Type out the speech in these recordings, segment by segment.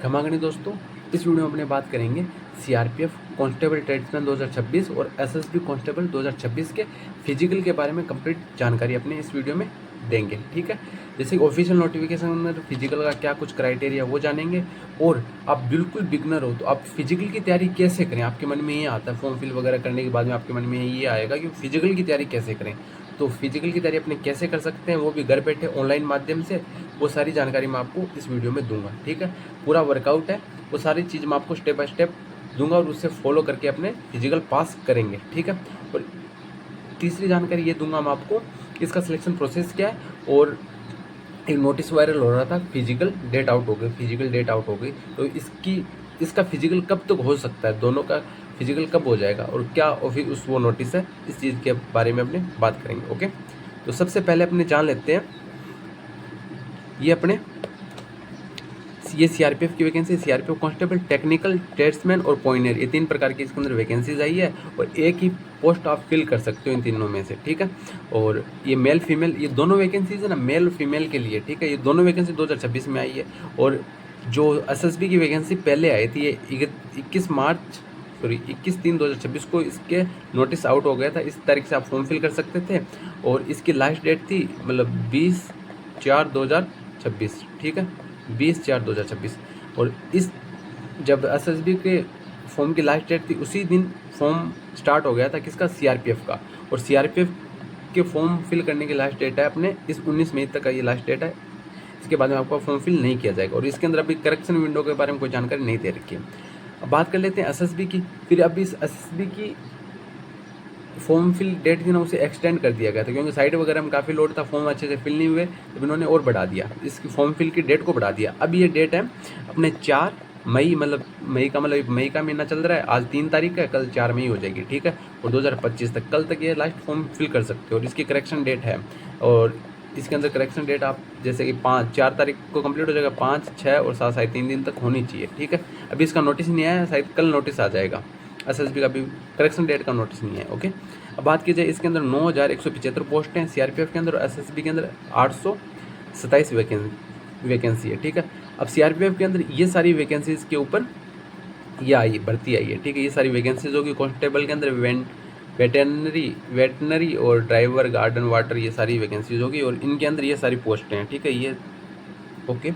घमाघनी दोस्तों, इस वीडियो में अपने बात करेंगे सीआरपीएफ कांस्टेबल ट्रेड्समैन 2026 और एसएसबी कांस्टेबल 2026 के फिजिकल के बारे में कंप्लीट जानकारी अपने इस वीडियो में देंगे। ठीक है, जैसे ऑफिशियल नोटिफिकेशन में फिजिकल का क्या कुछ क्राइटेरिया वो जानेंगे। और आप बिल्कुल बिगनर हो तो आप फिजिकल की तैयारी कैसे करें, आपके मन में ये आता है फॉर्म फिल वगैरह करने के बाद में आपके मन में ये आएगा कि फिजिकल की तैयारी कैसे करें। तो फिजिकल की तैयारी अपने कैसे कर सकते हैं, वो भी घर बैठे ऑनलाइन माध्यम से, वो सारी जानकारी मैं आपको इस वीडियो में दूंगा। ठीक है, पूरा वर्कआउट है, वो सारी चीज़ मैं आपको स्टेप बाय स्टेप दूंगा और उससे फॉलो करके अपने फिजिकल पास करेंगे। ठीक है, और तीसरी जानकारी ये दूंगा मैं आपको इसका सिलेक्शन प्रोसेस क्या है। और एक नोटिस वायरल हो रहा था, फिजिकल डेट आउट हो गई, फिजिकल डेट आउट हो गई, तो इसका फिजिकल कब तक हो सकता है, दोनों का फिजिकल कब हो जाएगा और क्या ऑफिस उस वो नोटिस है, इस चीज़ के बारे में अपने बात करेंगे। ओके, तो सबसे पहले अपने जान लेते हैं ये सीआरपीएफ की vacancy. CRPF constable, technical, tradesman और पॉइनर, ये 3 प्रकार की इसके अंदर वैकेंसीज आई है और एक ही पोस्ट आप फिल कर सकते हो इन तीनों में से। ठीक है, और ये मेल फीमेल, ये दोनों वैकेंसीज है ना, मेल फीमेल के लिए। ठीक है, ये दोनों वैकेंसी 2026 में आई है। और जो एसएसबी की वैकेंसी पहले आई थी, ये 21/3/2026 को इसके नोटिस आउट हो गया था। इस तारीख से आप फॉर्म फिल कर सकते थे और इसकी लास्ट डेट थी मतलब 20/4/2026। ठीक है, 20/4/2026 और इस जब एसएसबी के फॉर्म की लास्ट डेट थी उसी दिन फॉर्म स्टार्ट हो गया था किसका, सीआरपीएफ का। और सीआरपीएफ के फॉर्म फिल करने की लास्ट डेट है अपने इस 19 मई तक का ये लास्ट डेट है। इसके बाद में आपका फॉर्म फिल नहीं किया जाएगा और इसके अंदर अभी करेक्शन विंडो के बारे में कोई जानकारी नहीं दे रखी है। अब बात कर लेते हैं एसएसबी की। फिर अभी इस एसएसबी की फॉर्म फिल डेट थी ना, उसे एक्सटेंड कर दिया गया था क्योंकि साइट वगैरह में काफ़ी लोड था, फॉर्म अच्छे से फिल नहीं हुए, तो इन्होंने और बढ़ा दिया, इसकी फॉर्म फिल की डेट को बढ़ा दिया। अब ये डेट है अपने 4 मई, मतलब मई का महीना चल रहा है, आज 3 तारीख है, कल 4 मई हो जाएगी। ठीक है, और 2025 तक, कल तक ये लास्ट फॉर्म फिल कर सकते हो और इसकी करेक्शन डेट है। और इसके अंदर करेक्शन डेट आप जैसे कि 4 तारीख को कंप्लीट हो जाएगा, 5, 6 और 7 शायद 3 दिन तक होनी चाहिए। ठीक है, अभी इसका नोटिस नहीं आया, शायद कल नोटिस आ जाएगा। एसएसबी का भी करेक्शन डेट का नोटिस नहीं है। ओके, अब बात की जाए इसके अंदर 9175 पोस्ट हैं सीआरपीएफ के अंदर और एसएसबी के अंदर 827 वैकेंसी है। ठीक है, अब सीआरपीएफ के अंदर ये सारी वैकेंसीज के ऊपर ये आई भर्ती आई है। ठीक है, ये सारी वैकेंसीज होगी। कांस्टेबल के अंदर वेटनरी और ड्राइवर, गार्डन वाटर, ये सारी वैकेंसीज होगी और इनके अंदर ये सारी पोस्टें हैं। ठीक है, ये ओके,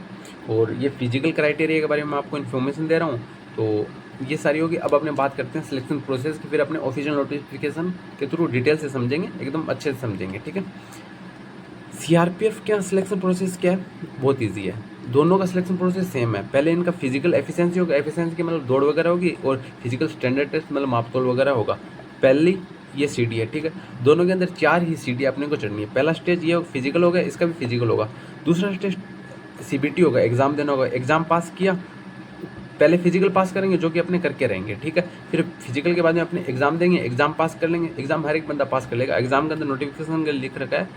और ये फिजिकल क्राइटेरिया के बारे में आपको इन्फॉर्मेशन दे रहा हूँ, तो ये सारी होगी। अब अपने बात करते हैं सिलेक्शन प्रोसेस की, फिर अपने ऑफिशियल नोटिफिकेशन के थ्रू डिटेल से समझेंगे, एकदम अच्छे से समझेंगे। ठीक है, सीआरपीएफ का सिलेक्शन प्रोसेस क्या है, बहुत ईजी है, दोनों का सिलेक्शन प्रोसेस सेम है। पहले इनका फिजिकल एफिशिएंसी होगा, एफिशिएंसी की मतलब दौड़ वगैरह होगी, और फिजिकल स्टैंडर्ड टेस्ट मतलब मापतोल वगैरह होगा। पहली ये सीडी है। ठीक है, दोनों के अंदर 4 ही सीडी अपने को चढ़नी है। पहला स्टेज ये फिजिकल होगा, इसका भी फिजिकल होगा। दूसरा स्टेज सीबीटी होगा, एग्जाम देना होगा, एग्जाम पास किया, पहले फिजिकल पास करेंगे जो कि अपने करके रहेंगे। ठीक है, फिर फिजिकल के बाद में अपने एग्जाम देंगे, एग्जाम पास कर लेंगे, एग्जाम हर एक बंदा पास कर लेगा। एग्जाम के अंदर नोटिफिकेशन लिख रखा है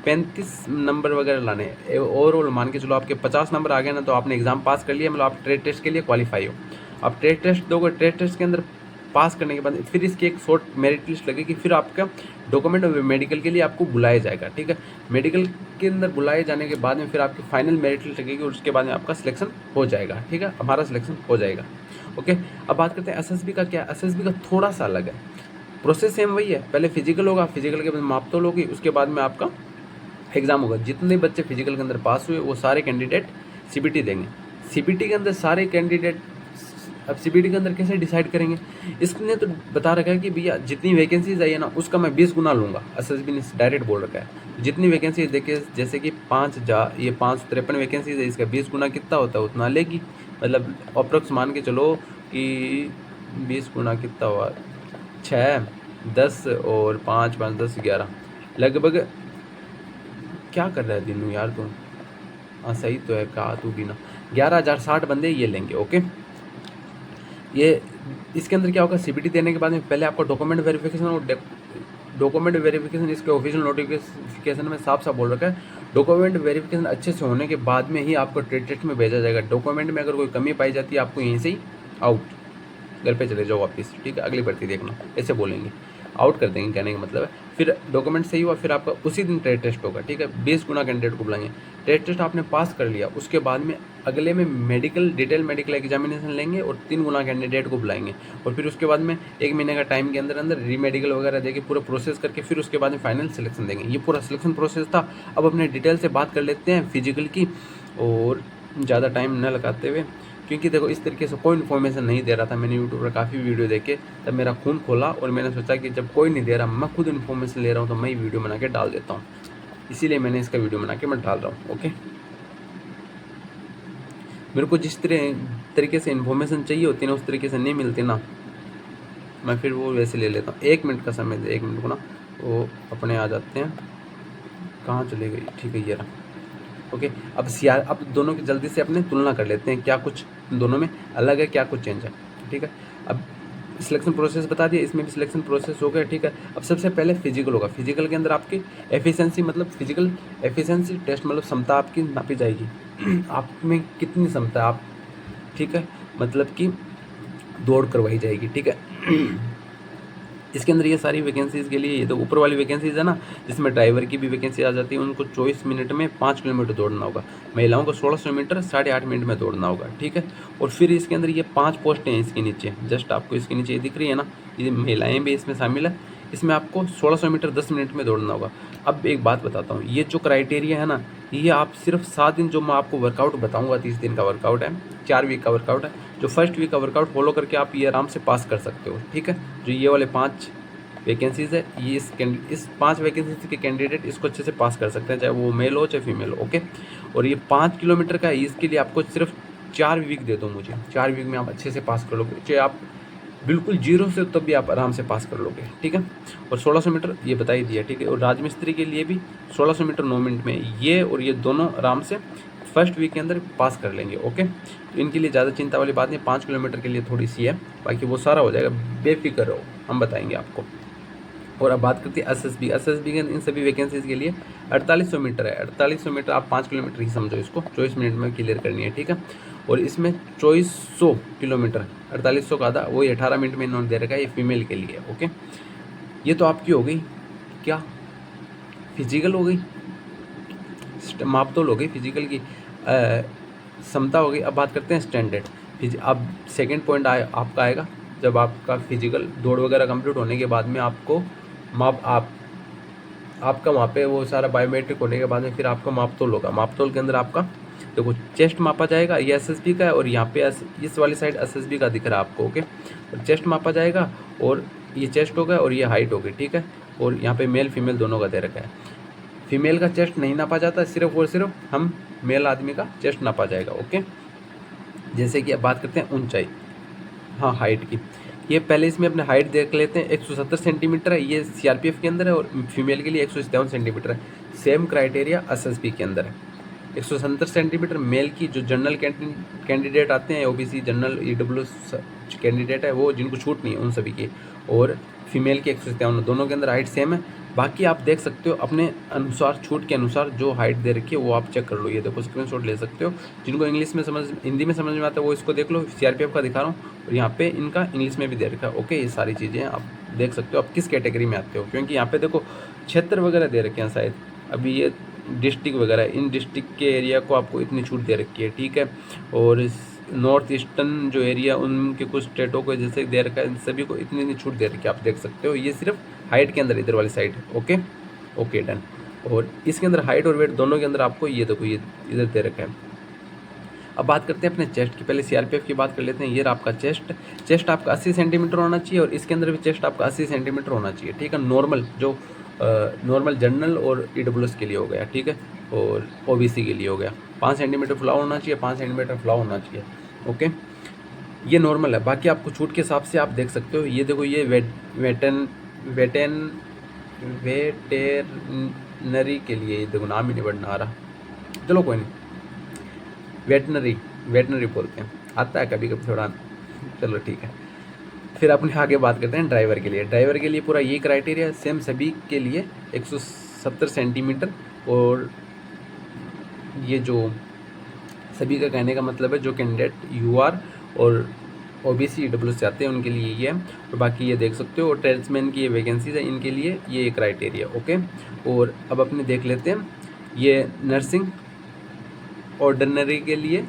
35 नंबर वगैरह लाने, ओवरऑल मान के चलो आपके 50 नंबर आ गए ना, तो आपने एग्जाम पास कर लिया, मतलब आप ट्रेड टेस्ट के लिए क्वालिफाई हो। आप ट्रेड टेस्ट दोगे, ट्रेड टेस्ट के अंदर पास करने के बाद फिर इसकी एक शॉर्ट मेरिट लिस्ट लगेगी, फिर आपका डॉक्यूमेंट और मेडिकल के लिए आपको बुलाया जाएगा। ठीक है, मेडिकल के अंदर बुलाए जाने के बाद में फिर आपकी फाइनल मेरिट लिस्ट लगेगी और उसके बाद में आपका सिलेक्शन हो जाएगा। ठीक है, हमारा सिलेक्शन हो जाएगा। ओके, अब बात करते हैं एसएसबी का। क्या एसएसबी का थोड़ा सा अलग है, प्रोसेस सेम वही है, पहले फिजिकल होगा, फिजिकल के बाद मापतोल होगी, उसके बाद में आपका एग्जाम होगा। जितने बच्चे फिजिकल के अंदर पास हुए वो सारे कैंडिडेट सीबीटी देंगे। सीबीटी के अंदर सारे कैंडिडेट, अब सीबीटी के अंदर कैसे डिसाइड करेंगे, इसने तो बता रखा है कि भैया जितनी वैकेंसीज आई है ना, उसका मैं 20 गुना लूँगा। एसएसबी ने डायरेक्ट बोल रखा है जितनी वैकेंसी देखिए, जैसे कि 553 वैकेंसीज है, इसका 20 गुना कितना होता है उतना लेगी। मतलब अप्रोक्स मान के चलो कि 20 गुना कितना हुआ, 6, 10 और 5, 5, 10, 11, लगभग क्या कर रहा है दिनू यार तुम, हाँ सही तो है, कहा तू भी ना, 11,060 बंदे ये लेंगे। ओके, ये इसके अंदर क्या होगा, सीबीटी देने के बाद में पहले आपका डॉक्यूमेंट वेरिफिकेशन, और डॉक्यूमेंट वेरिफिकेशन इसके ऑफिशियल नोटिफिकेशन में साफ साफ बोल रखा है, डॉक्यूमेंट वेरिफिकेशन अच्छे से होने के बाद में ही आपको ट्रेड टेस्ट में भेजा जाएगा। डॉक्यूमेंट में अगर कोई कमी पाई जाती है, आपको यहीं से ही आउट, घर पे चले जाओ वापस। ठीक है, अगली भर्ती देखना, ऐसे बोलेंगे, आउट कर देंगे, कहने का मतलब है। फिर डॉक्यूमेंट सही हुआ, फिर आपका उसी दिन ट्रेड टेस्ट होगा। ठीक है, 20 गुना कैंडिडेट को बुलाएंगे, ट्रेड टेस्ट आपने पास कर लिया, उसके बाद में अगले में मेडिकल डिटेल मेडिकल एग्जामिनेशन लेंगे और 3 गुना कैंडिडेट को बुलाएंगे और फिर उसके बाद में 1 महीने का टाइम के अंदर अंदर री मेडिकल वगैरह देके पूरा प्रोसेस करके फिर उसके बाद में फाइनल सिलेक्शन देंगे। ये पूरा सिलेक्शन प्रोसेस था। अब अपने डिटेल से बात कर लेते हैं फिजिकल की, और ज़्यादा टाइम न लगाते हुए, क्योंकि देखो इस तरीके से कोई इन्फॉर्मेशन नहीं दे रहा था। मैंने यूट्यूब पर काफ़ी वीडियो देखे, तब मेरा खून खोला और मैंने सोचा कि जब कोई नहीं दे रहा, मैं खुद इन्फॉर्मेशन ले रहा हूँ, तो मैं ही वीडियो बना के डाल देता हूँ। इसीलिए मैंने इसका वीडियो बना के मैं डाल रहा हूँ। ओके, मेरे को जिस तरीके से इन्फॉर्मेशन चाहिए होती है ना, उस तरीके से नहीं मिलती ना, मैं फिर वो वैसे ले लेता हूँ। 1 मिनट का समय दे, 1 मिनट को ना वो अपने आ जाते हैं। कहाँ चले गई? ठीक है, ये रहा। ओके, अब दोनों की जल्दी से अपने तुलना कर लेते हैं, क्या कुछ दोनों में अलग है, क्या कुछ चेंज है। ठीक है, अब सिलेक्शन प्रोसेस बता दिया, इसमें भी सिलेक्शन प्रोसेस हो गया। ठीक है, अब सबसे पहले फिजिकल होगा। फिजिकल के अंदर आपकी एफिशिएंसी, मतलब फिजिकल एफिशिएंसी टेस्ट, मतलब क्षमता आपकी नापी जाएगी। आप में कितनी क्षमता है आप, ठीक है, मतलब कि दौड़ करवाई जाएगी। ठीक है, इसके अंदर ये सारी वैकेंसीज़ के लिए, ये तो ऊपर वाली वैकेंसीज़ है ना, जिसमें ड्राइवर की भी वैकेंसी आ जाती है। उनको 24 मिनट में 5 किलोमीटर दौड़ना होगा। महिलाओं को 1600 मीटर 8.5 मिनट में दौड़ना होगा। ठीक है, और फिर इसके अंदर ये 5 पोस्टें हैं इसके नीचे, जस्ट आपको इसके नीचे ये दिख रही है ना, ये महिलाएँ भी इसमें शामिल है। इसमें आपको 1600 मीटर 10 मिनट में दौड़ना होगा। अब एक बात बताता हूँ, ये जो क्राइटेरिया है ना, ये आप सिर्फ 7 दिन, जो मैं आपको वर्कआउट बताऊँगा, 30 दिन का वर्कआउट है, 4 वीक का वर्कआउट है, जो फर्स्ट वीक का वर्कआउट फॉलो करके आप ये आराम से पास कर सकते हो। ठीक है, जो ये वाले 5 वैकेंसीज़ है, ये इस 5 वैकेंसीज के कैंडिडेट इसको अच्छे से पास कर सकते हैं, चाहे वो मेल हो चाहे फीमेल हो। ओके, और ये 5 किलोमीटर का है, इसके लिए आपको सिर्फ 4 वीक दे दो मुझे, 4 वीक में आप अच्छे से पास कर लोगे, चाहे आप बिल्कुल जीरो से, तब भी आप आराम से पास कर लोगे। ठीक है, और 1600 मीटर ये बता ही दिया। ठीक है, और राजमिस्त्री के लिए भी 1600 मीटर 9 मिनट में, ये और ये दोनों आराम से फर्स्ट वीक के अंदर पास कर लेंगे। ओके, तो इनके लिए ज़्यादा चिंता वाली बात नहीं, 5 किलोमीटर के लिए थोड़ी सी है, बाकी वो सारा हो जाएगा, बेफिक्र रहो, हम बताएंगे आपको। और अब बात करते हैं एसएसबी के इन सभी वैकेंसीज़ के लिए 4800 मीटर है। 4800 मीटर आप 5 किलोमीटर ही समझो इसको, 24 मिनट में क्लियर करनी है। ठीक है, और इसमें 2400 किलोमीटर 4800 का आधा, वही 18 मिनट में इन्होंने दे रखा है, ये फीमेल के लिए। ओके, ये तो आपकी हो गई क्या, फिजिकल हो गई, मापतोल हो गई फिजिकल की, क्षमता हो गई। अब बात करते हैं स्टैंडर्ड। अब सेकेंड पॉइंट आपका आएगा, जब आपका फिजिकल दौड़ वगैरह कंप्लीट होने के बाद में आपको आपका वहाँ पे वो सारा बायोमेट्रिक होने के बाद में फिर आपका मापतोल होगा। मापतोल के अंदर आपका देखो चेस्ट मापा जाएगा, ये एसएसबी का है, और यहाँ पे इस वाली साइड एसएसबी का दिख रहा है आपको। ओके, और चेस्ट मापा जाएगा, और ये चेस्ट हो गया और ये हाइट हो गई। ठीक है, और यहाँ पे मेल फीमेल दोनों का दे रखा है। फीमेल का चेस्ट नहीं नापा जाता, सिर्फ और सिर्फ हम मेल आदमी का चेस्ट नापा जाएगा। ओके, जैसे कि अब बात करते हैं ऊंचाई, हाँ हाइट की। ये पहले इसमें अपने हाइट देख लेते हैं, 170 सेंटीमीटर है, ये सीआरपीएफ के अंदर है, और फीमेल के लिए 157 सेंटीमीटर है। सेम क्राइटेरिया एसएसबी के अंदर है, 170 सेंटीमीटर मेल की। जो जनरल कैंडिडेट आते हैं, ओबीसी जनरल ईडब्ल्यूएस कैंडिडेट है, वो जिनको छूट नहीं है उन सभी की, और फीमेल की 157, दोनों के अंदर हाइट सेम है। बाकी आप देख सकते हो अपने अनुसार, छूट के अनुसार जो हाइट दे रखी है वो आप चेक कर लो, ये देखो स्क्रीनशॉट ले सकते हो। जिनको इंग्लिश में हिंदी में समझ में आता है वो इसको देख लो, सीआरपीएफ का दिखा रहा हूँ, और यहाँ पे इनका इंग्लिश में भी दे रखा है। ओके, ये सारी चीज़ें आप देख सकते हो आप किस कैटेगरी में आते हो, क्योंकि यहाँ पे देखो क्षेत्र वगैरह दे रखे हैं शायद, अभी ये डिस्ट्रिक्ट वगैरह, इन डिस्ट्रिक्ट के एरिया को आपको इतनी छूट दे रखी है। ठीक है, और नॉर्थ ईस्टर्न जो एरिया उनके कुछ स्टेटों को जैसे दे रखा है, इन सभी को इतनी छूट दे रखी है, आप देख सकते हो। ये सिर्फ हाइट के अंदर इधर वाली साइड। ओके ओके डन, और इसके अंदर हाइट और वेट दोनों के अंदर आपको ये देखो ये इधर दे रखा है। अब बात करते हैं अपने चेस्ट की, पहले सीआरपीएफ की बात कर लेते हैं। ये आपका चेस्ट आपका 80 सेंटीमीटर होना चाहिए, और इसके अंदर भी चेस्ट आपका 80 सेंटीमीटर होना चाहिए। ठीक है, नॉर्मल जो नॉर्मल जनरल और ईडब्ल्यूएस के लिए हो गया। ठीक है, और ओबीसी के लिए हो गया। 5 सेंटीमीटर फुलाव होना चाहिए, 5 सेंटीमीटर फुलाव होना चाहिए। ओके, ये नॉर्मल है। बाकी आपको छूट के हिसाब से आप देख सकते हो, ये देखो ये वेटेनरी के लिए, ये देखो नाम ही नहीं बढ़ना आ रहा, चलो कोई नहीं, वेटनरी बोलते हैं, आता है कभी कभी थोड़ा, चलो ठीक है। फिर अपने आगे बात करते हैं ड्राइवर के लिए। ड्राइवर के लिए पूरा ये क्राइटेरिया सेम सभी के लिए 170 सेंटीमीटर, और ये जो सभी का कहने का मतलब है जो कैंडिडेट यूआर और ओबीसी ईडब्ल्यूएस से आते हैं उनके लिए ये है, और बाकी ये देख सकते हो। और ट्रेड्समैन की ये वैकेंसीज है, इनके लिए ये क्राइटेरिया। ओके, और अब अपने देख लेते हैं ये नर्सिंग ऑर्डिनरी के लिए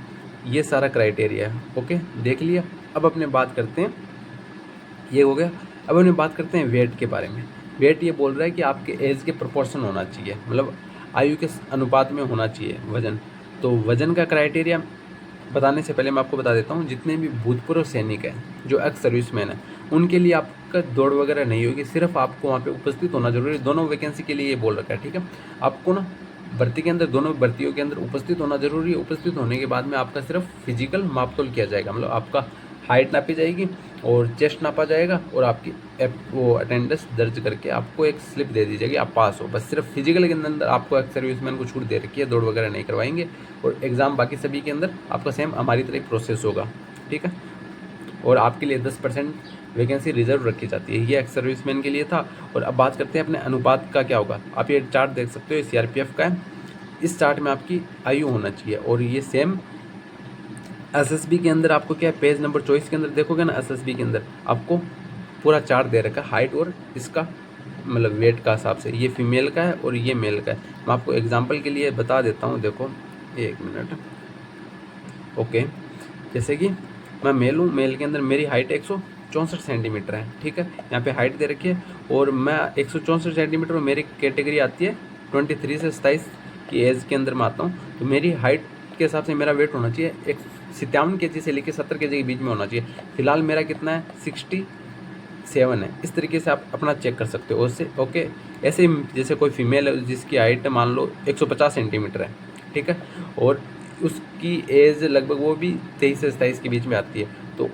ये सारा क्राइटेरिया है। ओके, देख लिया। अब अपने बात करते हैं, ये हो गया। अब अपने बात करते हैं वेट के बारे में। वेट ये बोल रहा है कि आपके एज के प्रोपोर्शन होना चाहिए, मतलब आयु के अनुपात में होना चाहिए वज़न। तो वज़न का क्राइटेरिया बताने से पहले मैं आपको बता देता हूँ, जितने भी भूतपूर्व सैनिक हैं, जो एक्स सर्विसमैन हैं, उनके लिए आपका दौड़ वगैरह नहीं होगी, सिर्फ आपको वहाँ पे उपस्थित होना जरूरी है। दोनों वैकेंसी के लिए ये बोल रखा है, ठीक है। आपको ना भर्ती के अंदर, दोनों भर्तियों के अंदर उपस्थित होना जरूरी है। उपस्थित होने के बाद में आपका सिर्फ फिजिकल मापतोल किया जाएगा, मतलब आपका हाइट नापी जाएगी और चेस्ट नापा जाएगा और आपकी वो अटेंडेंस दर्ज करके आपको एक स्लिप दे दी जाएगी, आप पास हो। बस सिर्फ फिजिकल के अंदर आपको एक्स सर्विसमैन को छूट दे रखी है, दौड़ वगैरह नहीं करवाएंगे। और एग्ज़ाम बाकी सभी के अंदर आपका सेम हमारी तरह प्रोसेस होगा, ठीक है। और आपके लिए 10% वैकेंसी रिजर्व रखी जाती है, ये एक्स सर्विसमैन के लिए था। और अब बात करते हैं अपने अनुपात का क्या होगा। आप ये चार्ट देख सकते हो, सीआरपीएफ का है। इस चार्ट में आपकी आयु होना चाहिए, और ये सेम एसएसबी के अंदर आपको क्या है, पेज नंबर 24 के अंदर देखोगे ना, एसएसबी के अंदर आपको पूरा चार्ट दे रखा है हाइट और इसका मतलब वेट का हिसाब से। ये फीमेल का है और ये मेल का है। मैं आपको एग्जांपल के लिए बता देता हूँ, देखो 1 मिनट। ओके, जैसे कि मैं मेल हूँ, मेल के अंदर मेरी हाइट 164 सेंटीमीटर है, ठीक है। यहाँ पे हाइट दे रखी है और मैं 164 सेंटीमीटर और मेरी कैटेगरी आती है 23 से 27 की एज के अंदर मैं आता हूँ। तो मेरी हाइट के हिसाब से मेरा वेट होना चाहिए 57 kg से लेकर 70 kg के बीच में होना चाहिए। फिलहाल मेरा कितना है, 67 है। इस तरीके से आप अपना चेक कर सकते हो उससे। ओके, ऐसे ही जैसे कोई फीमेल है जिसकी हाइट मान लो 150 सेंटीमीटर है, ठीक है, और उसकी एज लगभग वो भी 23 से 27 के बीच में आती है, तो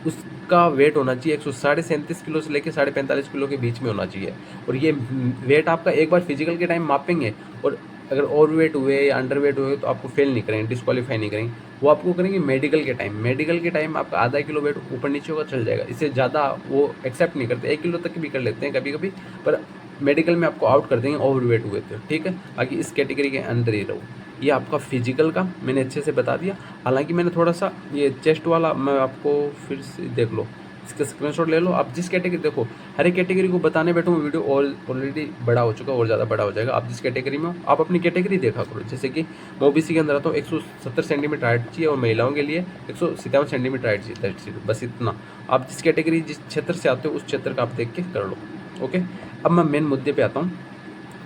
उसका वेट होना चाहिए 137.5 किलो से लेकर 45.5 किलो के बीच में होना चाहिए। और ये वेट आपका एक बार फिजिकल के टाइम मापेंगे, और अगर ओवरवेट हुए या अंडरवेट हुए तो आपको फेल नहीं करेंगे, डिस्क्वालीफाई नहीं करेंगे। वो आपको करेंगे मेडिकल के टाइम। मेडिकल के टाइम आपका आधा किलो वेट ऊपर नीचे होगा, चल जाएगा। इससे ज़्यादा वो एक्सेप्ट नहीं करते, 1 किलो तक भी कर लेते हैं कभी कभी, पर मेडिकल में आपको आउट कर देंगे ओवरवेट हुए तो, ठीक है। बाकी इस कैटेगरी के अंदर ही रहो। ये आपका फिजिकल का मैंने अच्छे से बता दिया। हालांकि मैंने थोड़ा सा ये चेस्ट वाला मैं आपको फिर से देख लो, इसका स्क्रीनशॉट ले लो। आप जिस कैटेगरी, देखो हर एक कैटेगरी को बताने बैठूँ वीडियो और ऑलरेडी बड़ा हो चुका, और ज़्यादा बड़ा हो जाएगा। आप जिस कैटेगरी में हो आप अपनी कैटेगरी देखा करो। जैसे कि मैं ओबीसी के अंदर आता हूँ, 170 सेंटीमीटर हाइट चाहिए और महिलाओं के लिए 157 सेंटीमीटर हाइट चाहिए, बस इतना। आप जिस कैटेगरी, जिस क्षेत्र से आते हो उस क्षेत्र का आप देख के कर लो। ओके, अब मैं मेन मुद्दे पे आता हूँ।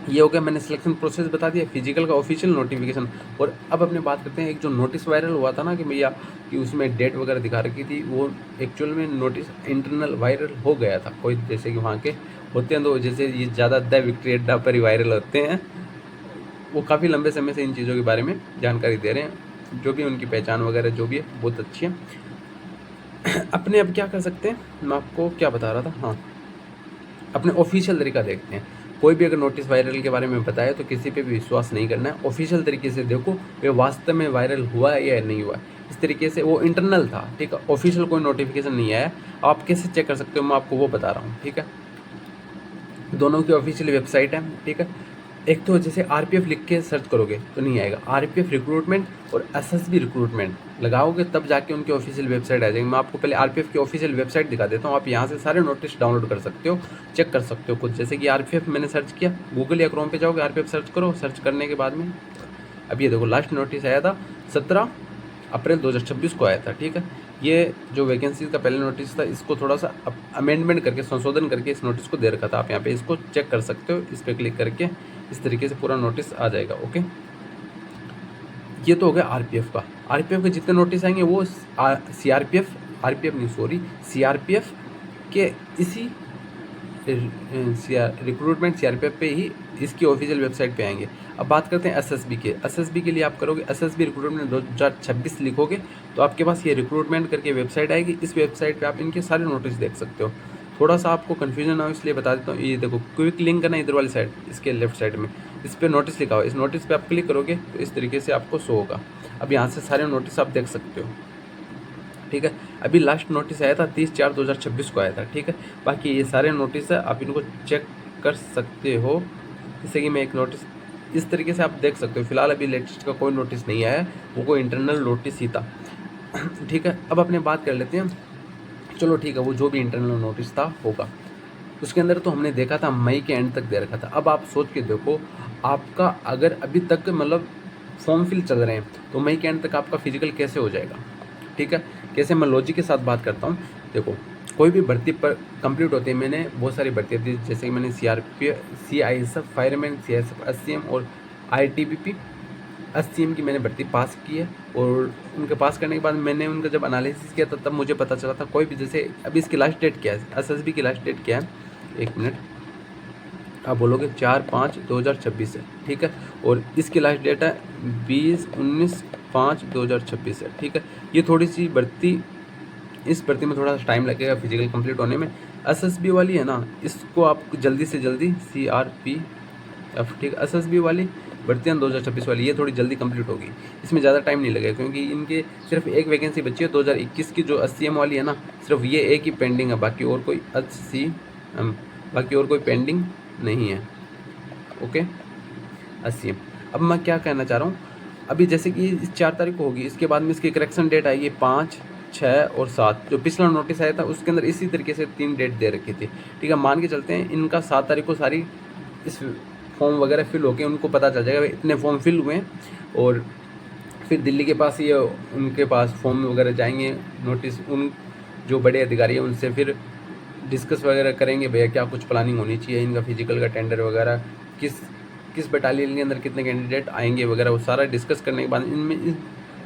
ये हो गया, मैंने सिलेक्शन प्रोसेस बता दिया, फिजिकल का ऑफिशियल नोटिफिकेशन। और अब अपने बात करते हैं, एक जो नोटिस वायरल हुआ था ना कि भैया कि उसमें डेट वगैरह दिखा रखी थी, वो एक्चुअल में नोटिस इंटरनल वायरल हो गया था। कोई जैसे कि वहाँ के होते हैं, तो जैसे ये ज़्यादा द विक्ट्री अड्डा पर ही वायरल होते हैं, वो काफ़ी लंबे समय से इन चीज़ों के बारे में जानकारी दे रहे हैं। जो भी उनकी पहचान वगैरह जो भी है बहुत अच्छी है। अपने अब क्या कर सकते हैं, मैं आपको क्या बता रहा था, हाँ, अपने ऑफिशियल तरीका देखते हैं। कोई भी अगर नोटिस वायरल के बारे में बताए तो किसी पे भी विश्वास नहीं करना है। ऑफिशियल तरीके से देखो वे वास्तव में वायरल हुआ है या नहीं हुआ है। इस तरीके से वो इंटरनल था, ठीक है, ऑफिशियल कोई नोटिफिकेशन नहीं आया। आप कैसे चेक कर सकते हो, मैं आपको वो बता रहा हूँ, ठीक है। दोनों की ऑफिशियल वेबसाइट है, ठीक है। एक तो जैसे आरपीएफ लिख के सर्च करोगे तो नहीं आएगा, आरपीएफ रिक्रूटमेंट और एसएसबी रिक्रूटमेंट लगाओगे तब जाके उनकी ऑफिशियल वेबसाइट आ जाएगी। मैं आपको पहले आरपीएफ की ऑफिशियल वेबसाइट दिखा देता हूँ, आप यहाँ से सारे नोटिस डाउनलोड कर सकते हो, चेक कर सकते हो खुद। जैसे कि आरपीएफ मैंने सर्च किया, गूगल या क्रोम पे जाओगे, आरपीएफ सर्च करो, सर्च करने के बाद में अब ये देखो लास्ट नोटिस आया था 17 अप्रैल 2026 को आया था, ठीक है। ये जो वैकेंसी का पहले नोटिस था, इसको थोड़ा सा अमेंडमेंट करके, संशोधन करके इस नोटिस को दे रखा था। आप यहाँ पे इसको चेक कर सकते हो, इस पर क्लिक करके इस तरीके से पूरा नोटिस आ जाएगा। ओके, ये तो हो गया आरपीएफ का। आरपीएफ के जितने नोटिस आएंगे वो सीआरपीएफ, आरपीएफ नहीं सॉरी, सीआरपीएफ के इसी रिक्रूटमेंट सीआरपीएफ पे ही इसकी ऑफिशियल वेबसाइट पे आएंगे। अब बात करते हैं एसएसबी के। एसएसबी के लिए आप करोगे एसएसबी रिक्रूटमेंट 2026 लिखोगे तो आपके पास ये रिक्रूटमेंट करके वेबसाइट आएगी। इस वेबसाइट पे आप इनके सारे नोटिस देख सकते हो। थोड़ा सा आपको कन्फ्यूजन ना हो इसलिए बता देता हूँ। ये देखो क्विक लिंक है ना इधर वाली साइड, इसके लेफ्ट साइड में इस पर नोटिस लिखा हो, इस नोटिस पे आप क्लिक करोगे तो इस तरीके से आपको शो होगा। अब यहाँ से सारे नोटिस आप देख सकते हो, ठीक है। अभी लास्ट नोटिस आया था 30/4/2026 को आया था, ठीक है। बाकी ये सारे नोटिस है, आप इनको चेक कर सकते हो। जैसे कि मैं एक नोटिस इस तरीके से आप देख सकते हो। फिलहाल अभी लेटेस्ट का कोई नोटिस नहीं आया है, वो कोई इंटरनल नोटिस ही था, ठीक है। अब अपने बात कर लेते हैं, चलो ठीक है, वो जो भी इंटरनल नोटिस था होगा। उसके अंदर तो हमने देखा था मई के एंड तक दे रखा था। अब आप सोच के देखो, आपका अगर अभी तक मतलब फॉर्म फिल चल रहे हैं, तो मई के एंड तक आपका फिजिकल कैसे हो जाएगा, ठीक है। कैसे मैं लॉजिक के साथ बात करता हूँ। देखो कोई भी भर्ती पर कंप्लीट होती है, मैंने बहुत सारी भर्तियाँ दी, जैसे कि मैंने CISF, फायरमैन, CISF SCM और ITBP SCM की मैंने भर्ती पास की है। और उनके पास करने के बाद मैंने उनका जब एनालिसिस किया था तब मुझे पता चला था कोई भी, जैसे अभी इसकी लास्ट डेट क्या है, SSB की लास्ट डेट क्या है, 1 मिनट, आप बोलोगे 4/5/2026 है, ठीक है। और इसकी लास्ट डेट है 20/19/5/2026 है, ठीक है। ये थोड़ी सी भर्ती, इस भर्ती में थोड़ा सा टाइम लगेगा फिजिकल कंप्लीट होने में। SSB वाली है ना, इसको आप जल्दी से जल्दी CRPF, ठीक है, SSB वाली भर्तियाँ 2026 वाली, ये थोड़ी जल्दी कंप्लीट होगी, इसमें ज़्यादा टाइम नहीं लगेगा, क्योंकि इनके सिर्फ एक वैकेंसी बची है 2021 की, जो SCM वाली है ना, सिर्फ ये एक ही पेंडिंग है, बाकी और कोई बाकी और कोई पेंडिंग नहीं है, ओके। SCM, अब मैं क्या कहना चाह रहा हूँ, अभी जैसे कि इस 4 तारीख को होगी, इसके बाद में इसकी करेक्शन डेट आएगी 5, 6 और 7, जो पिछला नोटिस आया था उसके अंदर इसी तरीके से 3 डेट दे रखी थी, ठीक है। मान के चलते हैं इनका 7 तारीख को सारी इस फॉर्म वगैरह फिल होके उनको पता चल जाएगा इतने फॉर्म फिल हुए हैं, और फिर दिल्ली के पास ये उनके पास फॉर्म वगैरह जाएंगे, नोटिस, उन जो बड़े अधिकारी हैं उनसे फिर डिस्कस वगैरह करेंगे, भैया क्या कुछ प्लानिंग होनी चाहिए इनका फिजिकल का टेंडर वगैरह, किस बटालियन के अंदर कितने कैंडिडेट आएंगे वगैरह, वो सारा डिस्कस करने के बाद इनमें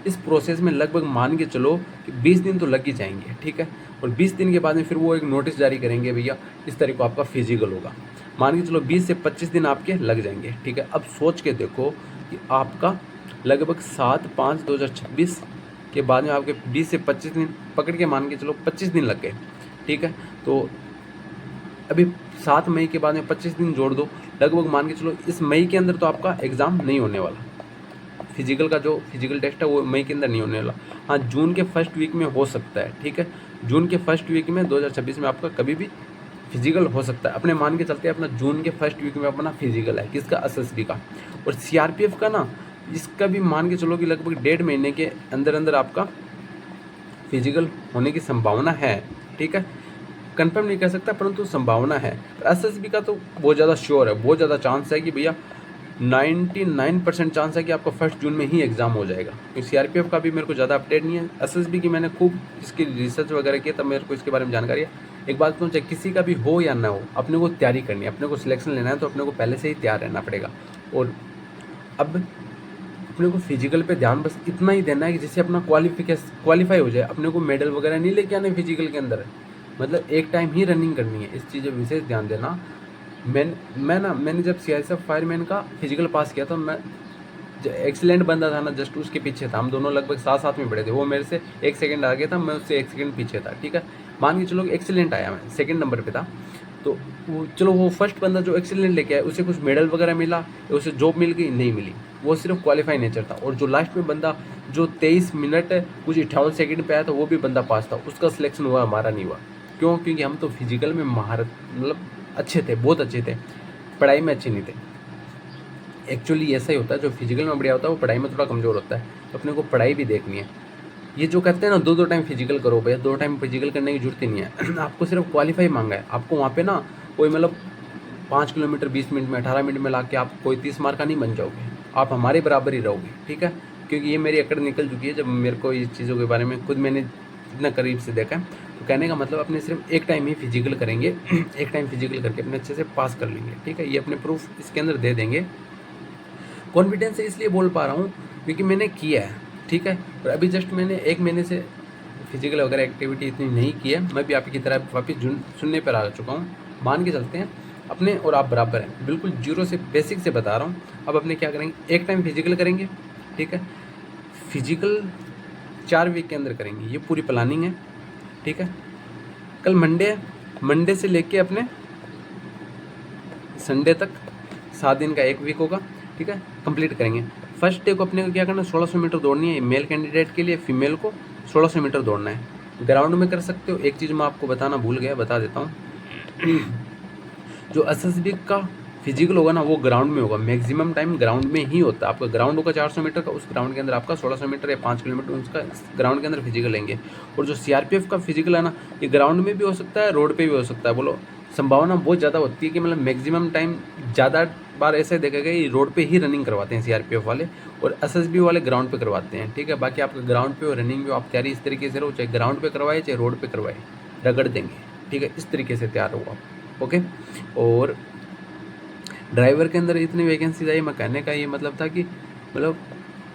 इस प्रोसेस में लगभग मान के चलो कि 20 दिन तो लग ही जाएंगे, ठीक है। और 20 दिन के बाद में फिर वो एक नोटिस जारी करेंगे, भैया इस तारीख को आपका फिजिकल होगा, मान के चलो 20 से 25 दिन आपके लग जाएंगे, ठीक है। अब सोच के देखो कि आपका लगभग 7/5/2026 के बाद में आपके 20 से 25 दिन पकड़ के मान के चलो 25 दिन लग गए, ठीक है। तो अभी 7 मई के बाद में 25 दिन जोड़ दो, लगभग मान के चलो इस मई के अंदर तो आपका एग्ज़ाम नहीं होने वाला, फिजिकल का जो फिजिकल टेस्ट है वो मई के अंदर नहीं होने वाला। हाँ, जून के फर्स्ट वीक में हो सकता है, ठीक है। जून के फर्स्ट वीक में 2026 में आपका कभी भी फिजिकल हो सकता है, अपने मान के चलते अपना जून के फर्स्ट वीक में अपना फिजिकल है, किसका, SSB का। और CRPF का ना, इसका भी मान के चलो कि लगभग 1.5 महीने के अंदर अंदर आपका फिजिकल होने की संभावना है, ठीक है। कंफर्म नहीं कर सकता परंतु संभावना है। SSB का तो बहुत ज़्यादा श्योर है, बहुत ज़्यादा चांस है कि भैया 99% चांस है कि आपका 1 जून में ही एग्ज़ाम हो जाएगा। क्योंकि CRPF का भी मेरे को ज़्यादा अपडेट नहीं है, SSB की मैंने खूब इसकी रिसर्च वगैरह किया तब मेरे को इसके बारे में जानकारी है। एक बात तो, चाहे किसी का भी हो या ना हो, अपने को तैयारी करनी है, अपने को सिलेक्शन लेना है तो अपने को पहले से ही तैयार रहना पड़ेगा। और अब अपने को फिजिकल पे ध्यान बस इतना ही देना है कि जिससे अपना क्वालिफाई हो जाए, अपने को मेडल वगैरह नहीं लेके आने फिजिकल के अंदर, मतलब एक टाइम ही रनिंग करनी है, इस चीज़ पर विशेष ध्यान देना। मैंने जब CISF फायरमैन का फिजिकल पास किया था, मैं एक्सीलेंट बंदा था ना, जस्ट उसके पीछे था, हम दोनों लगभग साथ में पढ़े थे, वो मेरे से 1 सेकंड आगे था, मैं उससे 1 सेकंड पीछे था, ठीक है। मान के चलो एक्सीलेंट आया, मैं सेकंड नंबर पे था, तो वो चलो वो फर्स्ट बंदा जो एक्सीलेंट लेके आया उसे कुछ मेडल वगैरह मिला, उसे जॉब मिल गई, नहीं मिली, वो सिर्फ क्वालिफाई नेचर था। और जो लास्ट में बंदा जो 23 मिनट कुछ 58 सेकंड पे आया था, वो भी बंदा पास था, उसका सिलेक्शन हुआ, हमारा नहीं हुआ। क्यों? क्योंकि हम तो फिजिकल में महारत, मतलब अच्छे थे, बहुत अच्छे थे, पढ़ाई में अच्छे नहीं थे। एक्चुअली ऐसा ही होता है, जो फिजिकल में बढ़िया होता है वो पढ़ाई में थोड़ा कमज़ोर होता है, तो अपने को पढ़ाई भी देखनी है। ये जो कहते हैं ना 2 टाइम फिजिकल करो, भैया 2 टाइम फिजिकल करने की जरूरत ही नहीं है। आपको सिर्फ क्वालिफाई मांगा है, आपको वहाँ पे ना कोई मतलब 5 किलोमीटर 20 मिनट में 18 मिनट में ला के आप कोई 30 मार्क का नहीं बन जाओगे, आप हमारे बराबर ही रहोगे, ठीक है। क्योंकि ये मेरी अकड़ निकल चुकी है, जब मेरे को इस चीज़ों के बारे में खुद मैंने इतना करीब से देखा है। तो कहने का मतलब अपने सिर्फ एक टाइम ही फिजिकल करेंगे, एक टाइम फिजिकल करके अपने अच्छे से पास कर लेंगे, ठीक है। ये अपने प्रूफ इसके अंदर दे देंगे। कॉन्फिडेंस से इसलिए बोल पा रहा हूँ क्योंकि मैंने किया है, ठीक है। और अभी जस्ट मैंने 1 महीने से फिजिकल वगैरह एक्टिविटी इतनी नहीं की है, मैं भी आपकी तरह वापस सुनने पर आ चुका हूँ। मान के चलते हैं अपने और आप बराबर हैं, बिल्कुल जीरो से बेसिक से बता रहा हूँ। अब अपने क्या करेंगे, एक टाइम फिजिकल करेंगे, ठीक है। फिजिकल 4 वीक के अंदर करेंगे, ये पूरी प्लानिंग है, ठीक है। कल मंडे है, मंडे से लेके अपने संडे तक 7 दिन का 1 वीक होगा, ठीक है। कंप्लीट करेंगे। फर्स्ट डे को अपने को क्या करना है, 1600 मीटर दौड़नी है मेल कैंडिडेट के लिए, फीमेल को 1600 मीटर दौड़ना है। ग्राउंड में कर सकते हो। एक चीज़ मैं आपको बताना भूल गया, बता देता हूँ। जो SSB का फिजिकल होगा ना, वो ग्राउंड में होगा, मैक्सिमम टाइम ग्राउंड में ही होता है। आपका ग्राउंड होगा 400 मीटर का, उस ग्राउंड के अंदर आपका 1600 मीटर या 5 किलोमीटर उसका ग्राउंड के अंदर फिजिकल लेंगे। और जो CRPF का फिजिकल है ना, ये ग्राउंड में भी हो सकता है, रोड पे भी हो सकता है। बोलो संभावना बहुत ज़्यादा होती है कि मतलब मैक्सिमम टाइम ज़्यादा बार ऐसे देखा गया ये रोड पे ही रनिंग करवाते हैं सीआरपीएफ वाले, और एसएसबी वाले ग्राउंड पे करवाते हैं, ठीक है। बाकी आपका ग्राउंड पे और रनिंग में आप तैयारी इस तरीके से रहो, चाहे ग्राउंड पे करवाए चाहे रोड पे करवाए, रगड़ देंगे, ठीक है। इस तरीके से तैयार हो आप, ओके। और ड्राइवर के अंदर इतनी वैकेंसीज आई, मैं कहने का ये मतलब था कि मतलब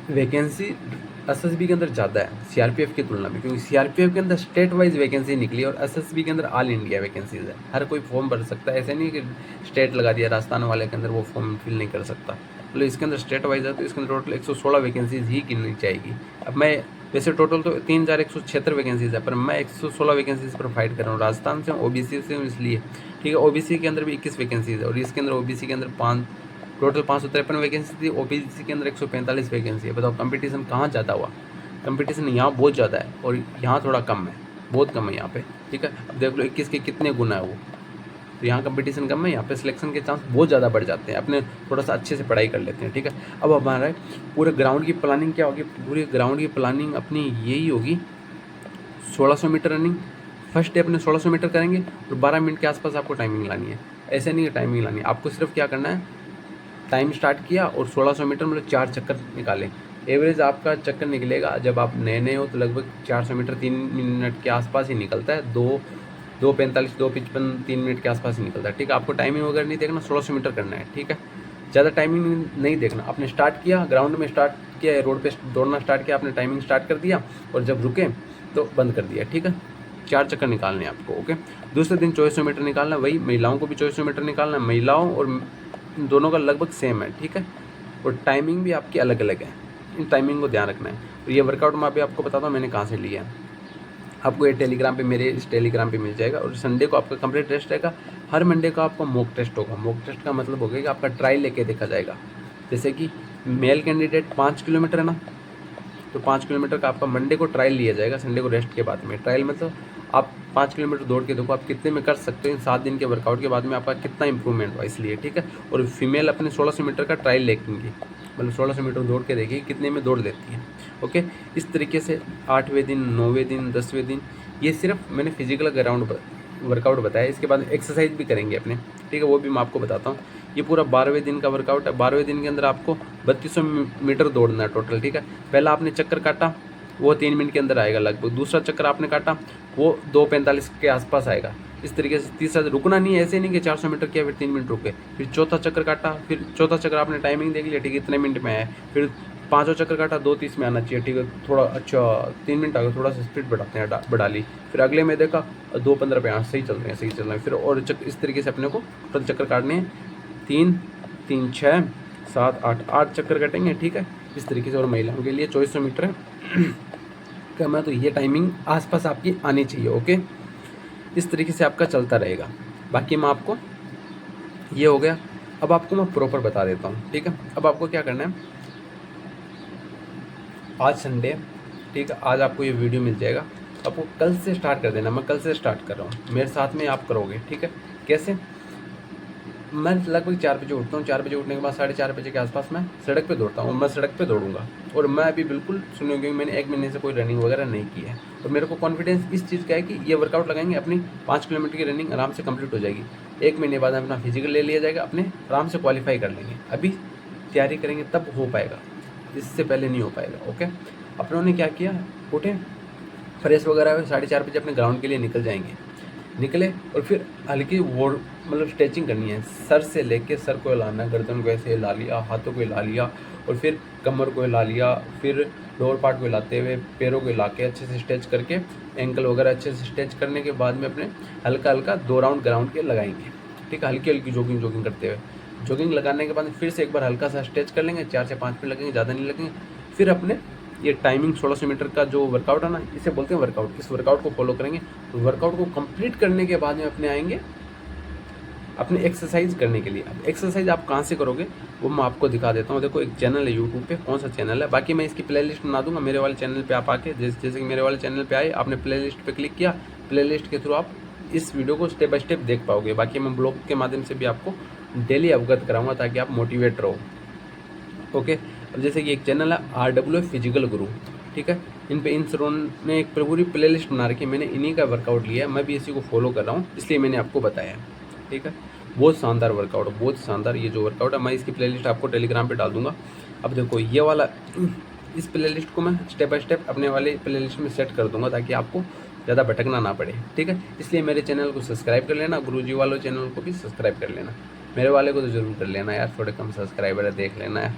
वैकेंसी एसएसबी के अंदर ज़्यादा है सीआरपीएफ की तुलना में, क्योंकि सीआरपीएफ के अंदर स्टेट वाइज वैकेंसी निकली और एसएसबी के अंदर ऑल इंडिया वैकेंसीज है। हर कोई फॉर्म भर सकता है, ऐसे नहीं कि स्टेट लगा दिया राजस्थान वाले के अंदर वो फॉर्म फिल नहीं कर सकता। मतलब इसके अंदर स्टेट वाइज है, तो इसके अंदर टोटल 116 वैकेंसीज ही गिननी चाहिए। अब मैं वैसे टोटल तो 3176 वैकेंसीज है, पर मैं 116 वैकेंसीज पर फाइट कर रहा हूँ। राजस्थान से हूँ, ओबीसी से हूँ इसलिए, ठीक है। ओबीसी के अंदर भी 21 वैकेंसीज है, और इसके अंदर ओबीसी के अंदर टोटल 553 वैकेंसी थी, ओबीसी के अंदर 145 वैकेंसी है। बताओ कंपटीशन कहाँ ज़्यादा हुआ? कंपटीशन यहाँ बहुत ज़्यादा है और यहाँ थोड़ा कम है, बहुत कम है यहाँ पे, ठीक है। अब देख लो 21 के कितने गुना है वो, तो यहाँ कंपटीशन कम है, यहाँ पे सिलेक्शन के चांस बहुत ज़्यादा बढ़ जाते हैं। अपने थोड़ा सा अच्छे से पढ़ाई कर लेते हैं, ठीक है। अब हमारा पूरे ग्राउंड की प्लानिंग क्या होगी? पूरे ग्राउंड की प्लानिंग अपनी यही होगी, 1600 मीटर रनिंग। फर्स्ट डे अपने 1600 मीटर करेंगे और 12 मिनट के आसपास आपको टाइमिंग लानी है। ऐसे नहीं है टाइमिंग लानी है, आपको सिर्फ क्या करना है, टाइम स्टार्ट किया और 1600 मीटर मतलब 4 चक्कर निकालें। एवरेज आपका चक्कर निकलेगा, जब आप नए नए हो तो लगभग 400 मीटर 3 मिनट के आसपास ही निकलता है, 2:45 2:55 3 मिनट के आसपास ही निकलता है, ठीक है। आपको टाइमिंग वगैरह नहीं देखना, 1600 मीटर करना है, ठीक है। ज़्यादा टाइमिंग नहीं देखना, आपने स्टार्ट किया ग्राउंड में, स्टार्ट किया रोड पे दौड़ना स्टार्ट किया, आपने टाइमिंग स्टार्ट कर दिया और जब रुके तो बंद कर दिया, ठीक है। 4 चक्कर निकालने हैं आपको, ओके। दूसरे दिन 2400 मीटर निकालना है, वही महिलाओं को भी 2400 मीटर निकालना है, महिलाओं और दोनों का लगभग सेम है, ठीक है। और टाइमिंग भी आपकी अलग अलग है, इन टाइमिंग को ध्यान रखना है। और ये वर्कआउट मैं अभी आपको बताता हूँ मैंने कहाँ से लिया है। आपको ये टेलीग्राम पे, मेरे इस टेलीग्राम पे मिल जाएगा। और संडे को आपका कंप्लीट टेस्ट रहेगा। हर मंडे को आपका मॉक टेस्ट होगा। मॉक टेस्ट का मतलब होगा कि आपका ट्रायल लेके देखा जाएगा। जैसे कि मेल कैंडिडेट 5 किलोमीटर है ना, तो 5 किलोमीटर का आपका मंडे को ट्रायल लिया जाएगा, संडे को रेस्ट के बाद में। ट्रायल मतलब आप 5 किलोमीटर दौड़ के देखो आप कितने में कर सकते हैं, 7 दिन के वर्कआउट के बाद में आपका कितना इंप्रूवमेंट हुआ, इसलिए, ठीक है। और फीमेल अपने 1600 मीटर का ट्रायल लेंगी, मतलब 1600 मीटर दौड़ के देखिए कितने में दौड़ लेती है, ओके। इस तरीके से 8वें दिन, 9वें दिन, 10वें दिन, ये सिर्फ मैंने फिजिकल ग्राउंड वर्कआउट बताया। इसके बाद एक्सरसाइज भी करेंगे अपने, ठीक है, वो भी मैं आपको बताता हूँ। ये पूरा 12वें दिन का वर्कआउट है। 12वें दिन के अंदर आपको 3200 मीटर दौड़ना है टोटल, ठीक है। पहला आपने चक्कर काटा, वो 3 मिनट के अंदर आएगा लगभग। दूसरा चक्कर आपने काटा, वो 2:45 के आसपास आएगा। इस तरीके से तीसरा रुकना नहीं है, ऐसे नहीं कि 400 मीटर किया फिर 3 मिनट रुके। फिर चौथा चक्कर काटा, फिर चौथा चक्कर आपने टाइमिंग देख लिया, ठीक है, इतने मिनट में आया। फिर 5वां चक्कर काटा, 2:30 में आना चाहिए, ठीक है। थोड़ा अच्छा 3 मिनट आ गया, थोड़ा सा स्पीड बढ़ाते हैं, बढ़ा ली। फिर अगले में देखा 2:15 पे, सही चल रहे हैं, सही चल रहे हैं। फिर और इस तरीके से अपने को टोटल चक्कर काटने हैं, 3 3 6 7 8 चक्कर कटेंगे, ठीक है। इस तरीके से। और महिलाओं के लिए 2400 मीटर है मैं तो ये टाइमिंग आसपास आपकी आनी चाहिए, ओके। इस तरीके से आपका चलता रहेगा। बाकी मैं आपको, ये हो गया। अब आपको मैं प्रॉपर बता देता हूँ, ठीक है। अब आपको क्या करना है, आज संडे, ठीक है, आज आपको ये वीडियो मिल जाएगा। आपको कल से स्टार्ट कर देना, मैं कल से स्टार्ट कर रहा हूँ, मेरे साथ में आप करोगे, ठीक है। कैसे? मैं लगभग 4 बजे उठता हूँ। 4 बजे उठने के बाद 4:30 बजे के आसपास मैं सड़क पे दौड़ता हूँ। मैं सड़क पे दौड़ूंगा। और मैं अभी बिल्कुल सुनिए, क्योंकि मैंने 1 महीने से कोई रनिंग वगैरह नहीं की है, और मेरे को कॉन्फिडेंस इस चीज़ का है कि ये वर्कआउट लगाएंगे, अपनी 5 किलोमीटर की रनिंग आराम से कंप्लीट हो जाएगी। 1 महीने बाद अपना फिजिकल ले लिया जाएगा, अपने आराम से क्वालिफाई कर लेंगे। अभी तैयारी करेंगे तब हो पाएगा, इससे पहले नहीं हो पाएगा, ओके। अपनों ने क्या किया, उठे, फ्रेश वगैरह हुए, 4:30 बजे अपने ग्राउंड के लिए निकले और फिर हल्की वो मतलब स्ट्रेचिंग करनी है। सर से लेके सर को हिलाना, गर्दन को ऐसे हिला लिया, हाथों को हिला लिया, और फिर कमर को हिला लिया, फिर लोअर पार्ट को हिलाते हुए पैरों को हिला के अच्छे से स्ट्रेच करके, एंकल वगैरह अच्छे से स्ट्रेच करने के बाद में अपने हल्का हल्का 2 राउंड ग्राउंड के लगाएंगे, ठीक है। हल्की हल्की जॉगिंग करते हुए, जॉगिंग लगाने के बाद फिर से एक बार हल्का सा स्ट्रेच कर लेंगे, 4 से 5 मिनट लगेंगे, ज़्यादा नहीं लगेंगे। फिर अपने ये टाइमिंग 1600 मीटर का जो वर्कआउट है ना, इसे बोलते हैं वर्कआउट। इस वर्कआउट को फॉलो करेंगे। तो वर्कआउट को कंप्लीट करने के बाद में अपने आएंगे अपने एक्सरसाइज करने के लिए। अब एक्सरसाइज आप कहाँ से करोगे वो मैं आपको दिखा देता हूँ। देखो, एक चैनल है यूट्यूब पे, कौन सा चैनल है, बाकी मैं इसकी प्लेलिस्ट बना दूंगा। मेरे वाले चैनल पे आप आके, जैसे कि मेरे वाले चैनल पे आए, आपने प्लेलिस्ट पे क्लिक किया, प्लेलिस्ट के थ्रू आप इस वीडियो को स्टेप बाय स्टेप देख पाओगे। बाकी मैं ब्लॉग के माध्यम से भी आपको डेली अवगत कराऊंगा ताकि आप मोटिवेट रहो, ओके। अब जैसे कि एक चैनल है RWF फिजिकल गुरु, ठीक है। इन सरों ने एक पूरी प्लेलिस्ट बना रखी है, मैंने इन्हीं का वर्कआउट लिया है, मैं भी इसी को फॉलो कर रहा हूँ, इसलिए मैंने आपको बताया, ठीक है। बहुत शानदार वर्कआउट है, बहुत शानदार ये जो वर्कआउट है। मैं इसकी प्लेलिस्ट आपको टेलीग्राम पे डाल दूँगा। अब देखो ये वाला इस प्लेलिस्ट को मैं स्टेप बाय स्टेप अपने वाले प्लेलिस्ट में सेट कर दूँगा ताकि आपको ज़्यादा भटकना ना पड़े, ठीक है। इसलिए मेरे चैनल को सब्सक्राइब कर लेना, गुरुजी वालों चैनल को भी सब्सक्राइब कर लेना। मेरे वाले को तो ज़रूर कर लेना यार, थोड़े कम सब्सक्राइबर है, देख लेना यार,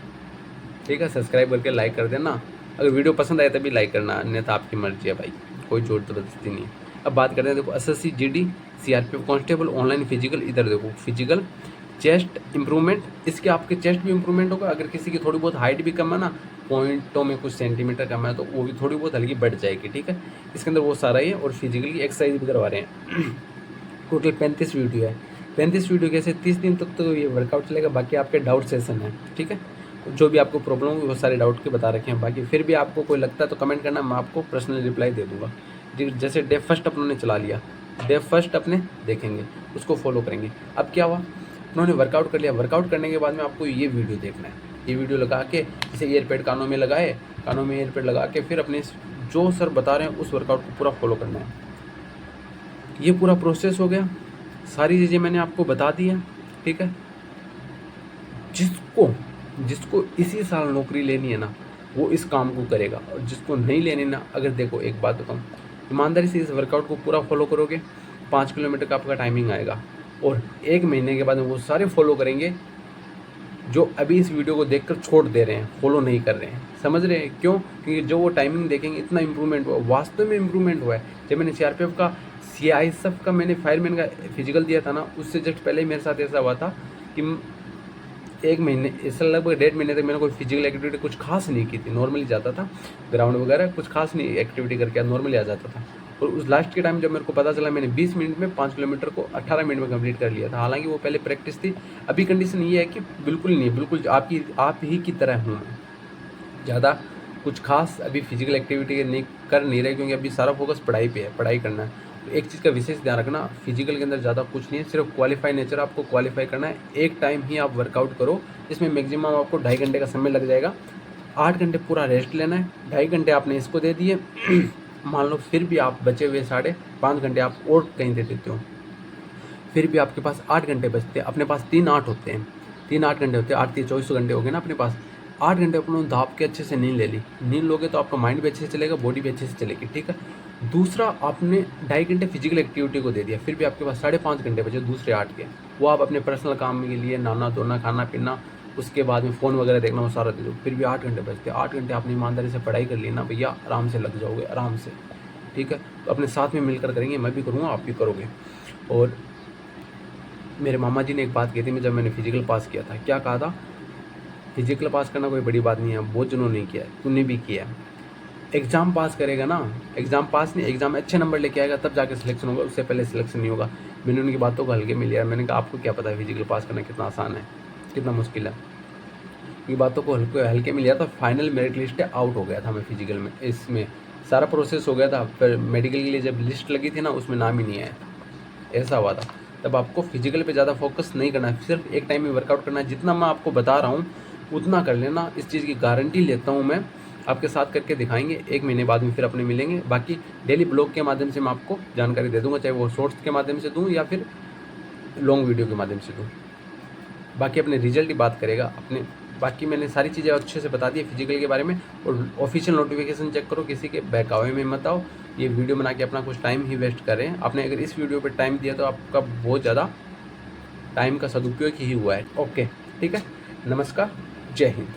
ठीक है। सब्सक्राइब करके लाइक कर देना, अगर वीडियो पसंद आए तभी लाइक करना, अन्यथा आपकी मर्जी है भाई, कोई जोर जबरदस्ती नहीं है। अब बात करते हैं, देखो SSC GD CRPF constable online physical, इधर देखो फिजिकल चेस्ट इंप्रूवमेंट, इसके आपके चेस्ट भी इंप्रूवमेंट होगा। अगर किसी की थोड़ी बहुत हाइट भी कम है ना, पॉइंटों में कुछ सेंटीमीटर कम है, तो वो भी थोड़ी बहुत हल्की बढ़ जाएगी, ठीक है। इसके अंदर वो सारा ही है, और फिजिकल की एक्सरसाइज भी करवा रहे हैं। टोटल 35 वीडियो है, 35 वीडियो कैसे 30 दिन तक तो ये वर्कआउट चलेगा। बाकी आपके डाउट सेशन है, ठीक है। जो भी आपको प्रॉब्लम होगी वो सारे डाउट के बता रखे हैं। बाकी फिर भी आपको कोई लगता है तो कमेंट करना, मैं आपको पर्सनल रिप्लाई दे दूँगा। जैसे डे फर्स्ट अपने चला लिया, डे फर्स्ट अपने देखेंगे, उसको फॉलो करेंगे। अब क्या हुआ, उन्होंने वर्कआउट कर लिया, वर्कआउट करने के बाद में आपको ये वीडियो देखना है। ये वीडियो लगा के जैसे ईयरपेड कानों में लगाए, कानों में ईयरपेड लगा के फिर अपने जो सर बता रहे हैं उस वर्कआउट को पूरा फॉलो करना है। ये पूरा प्रोसेस हो गया, सारी चीज़ें मैंने आपको बता दी हैं, ठीक है। जिसको इसी साल नौकरी लेनी है ना, वो इस काम को करेगा, और जिसको नहीं लेनी ना, अगर देखो एक बात बताऊँ, ईमानदारी से इस वर्कआउट को पूरा फॉलो करोगे, 5 किलोमीटर का आपका टाइमिंग आएगा, और 1 महीने के बाद में वो सारे फॉलो करेंगे जो अभी इस वीडियो को देखकर छोड़ दे रहे हैं, फॉलो नहीं कर रहे हैं। समझ रहे हैं क्यों? क्योंकि जो वो टाइमिंग देखेंगे, इतना इंप्रूवमेंट हुआ, वास्तव में इंप्रूवमेंट हुआ है। जब मैंने सीआरपीएफ का, सीआईएसएफ का मैंने फायरमैन का फिजिकल दिया था ना, उससे जस्ट पहले ही मेरे साथ ऐसा हुआ था कि 1 महीने, ऐसा लगभग 1.5 महीने तक मैंने कोई फिजिकल एक्टिविटी कुछ खास नहीं की थी। नॉर्मली जाता था ग्राउंड वगैरह, कुछ खास नहीं एक्टिविटी करके नॉर्मली आ जाता था। और उस लास्ट के टाइम जब मेरे को पता चला, मैंने 20 मिनट में 5 किलोमीटर को 18 मिनट में कंप्लीट कर लिया था। हालांकि वो पहले प्रैक्टिस थी। अभी कंडीशन ये है कि बिल्कुल नहीं, बिल्कुल आप ही की तरह हूँ मैं, ज़्यादा कुछ खास अभी फिजिकल एक्टिविटी नहीं कर नहीं रहे, क्योंकि अभी सारा फोकस पढ़ाई पे है, पढ़ाई करना है। तो एक चीज़ का विशेष ध्यान रखना, फिजिकल के अंदर ज़्यादा कुछ नहीं है, सिर्फ क्वालिफाई नेचर आपको क्वालिफाई करना है। एक टाइम ही आप वर्कआउट करो, इसमें मैक्सिमम आपको 2.5 घंटे का समय लग जाएगा। 8 घंटे पूरा रेस्ट लेना है, 2.5 घंटे आपने इसको दे दिए। मान लो फिर भी आप बचे हुए 5.5 घंटे आप और कहीं दे देते हो, फिर भी आपके पास 8 घंटे बचते हैं। अपने पास 3-8 होते हैं, 3-8 घंटे होते हैं, 8 24 घंटे हो गए ना अपने पास। 8 घंटे अपने दाप के अच्छे से नींद ले ली, नींद लोगे तो आपका माइंड भी अच्छे से चलेगा, बॉडी भी अच्छे से चलेगी, ठीक है। दूसरा, आपने 2.5 घंटे फिजिकल एक्टिविटी को दे दिया, फिर भी आपके पास 5.5 घंटे बचे दूसरे 8 के, वो आप अपने पर्सनल काम के लिए, नहाना धोना, खाना पीना, उसके बाद में फ़ोन वगैरह देखना, वो सारा दे दो, फिर भी 8 घंटे बचते हैं। 8 घंटे आपने ईमानदारी से पढ़ाई कर ली ना भैया, आराम से लग जाओगे, आराम से, ठीक है। तो अपने साथ में मिलकर करेंगे, मैं भी करूँगा, आप भी करोगे। और मेरे मामा जी ने एक बात कही थी, मैं जब मैंने फिजिकल पास किया था, क्या कहा था, फिजिकल पास करना कोई बड़ी बात नहीं है, बहुत जनों ने किया है, तूने भी किया है। एग्ज़ाम पास करेगा ना, एग्ज़ाम पास नहीं, एग्ज़ाम अच्छे नंबर लेके आएगा तब जाके सिलेक्शन होगा, उससे पहले सिलेक्शन नहीं होगा। मैंने उनकी बातों को हल्के में लिया। मैंने कहा आपको क्या पता है फिजिकल पास करना कितना आसान है, कितना मुश्किल है। ये बातों को हल्के में लिया था। फाइनल मेरिट लिस्ट आउट हो गया था मैं फिजिकल में, इसमें सारा प्रोसेस हो गया था। फिर मेडिकल के लिए जब लिस्ट लगी थी ना, उसमें नाम ही नहीं आया, ऐसा हुआ था। तब आपको फिजिकल पे ज़्यादा फोकस नहीं करना है, सिर्फ एक टाइम में वर्कआउट करना है। जितना मैं आपको बता रहा हूँ उतना कर लेना, इस चीज़ की गारंटी लेता हूँ मैं। आपके साथ करके दिखाएंगे, 1 महीने बाद में फिर अपने मिलेंगे। बाकी डेली ब्लॉग के माध्यम से मैं आपको जानकारी दे दूँगा, चाहे वो शॉर्ट्स के माध्यम से दूँ या फिर लॉन्ग वीडियो के माध्यम से दूँ। बाकी अपने रिजल्ट की बात करेगा अपने। बाकी मैंने सारी चीज़ें अच्छे से बता दी है फिजिकल के बारे में। और ऑफिशियल नोटिफिकेशन चेक करो, किसी के बहकावे में मत आओ। ये वीडियो बना के अपना कुछ टाइम ही वेस्ट कर रहे हैं। आपने अगर इस वीडियो पर टाइम दिया तो आपका बहुत ज़्यादा टाइम का सदुपयोग ही हुआ है। ओके, ठीक है, नमस्कार, जय हिंद।